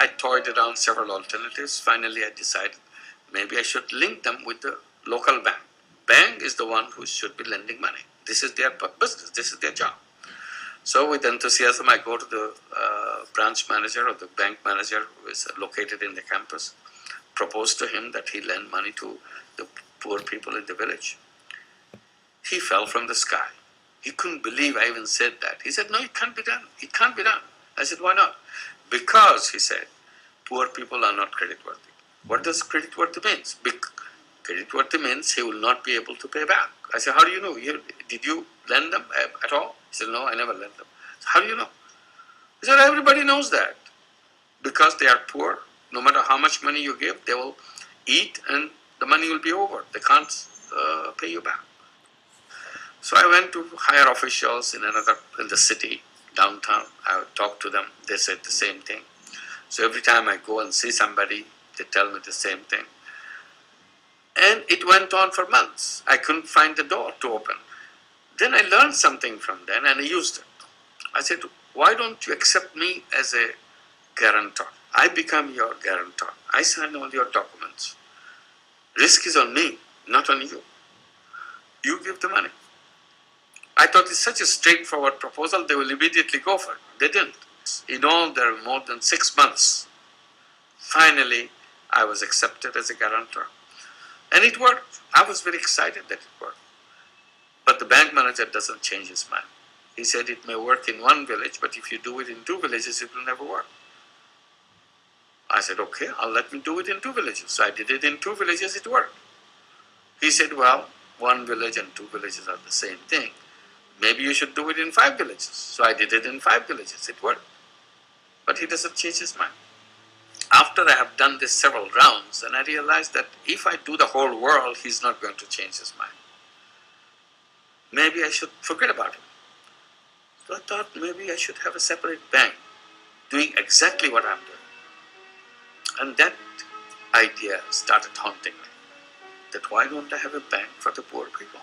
I toyed around several alternatives. Finally, I decided maybe I should link them with the local bank. Bank is the one who should be lending money. This is their business. This is their job. So with enthusiasm, I go to the branch manager or the bank manager who is located in the campus, propose to him that he lend money to the poor people in the village. He fell from the sky. He couldn't believe I even said that. He said, no, it can't be done. It can't be done. I said, why not? Because, he said, poor people are not creditworthy. What does creditworthy mean? Creditworthy means he will not be able to pay back. I said, how do you know? Did you lend them at all? He said, no, I never lent them. So how do you know? He said, everybody knows that. Because they are poor, no matter how much money you give, they will eat and the money will be over. They can't pay you back. So I went to higher officials in the city, downtown. I talked to them. They said the same thing. So every time I go and see somebody, they tell me the same thing. And it went on for months. I couldn't find the door to open. Then I learned something from them and I used it. I said, why don't you accept me as a guarantor? I become your guarantor. I sign all your documents. Risk is on me, not on you. You give the money. I thought it's such a straightforward proposal, they will immediately go for it. They didn't. In all, there were more than 6 months. Finally, I was accepted as a guarantor. And it worked. I was very excited that it worked. But the bank manager doesn't change his mind. He said it may work in one village, but if you do it in 2 villages, it will never work. I said, okay, let me do it in 2 villages. So I did it in 2 villages, it worked. He said, well, 1 village and 2 villages are the same thing. Maybe you should do it in 5 villages. So I did it in 5 villages, it worked. But he doesn't change his mind. After I have done this several rounds, and I realized that if I do the whole world, he's not going to change his mind. Maybe I should forget about him. So I thought maybe I should have a separate bank doing exactly what I'm doing. And that idea started haunting me. That why don't I have a bank for the poor people?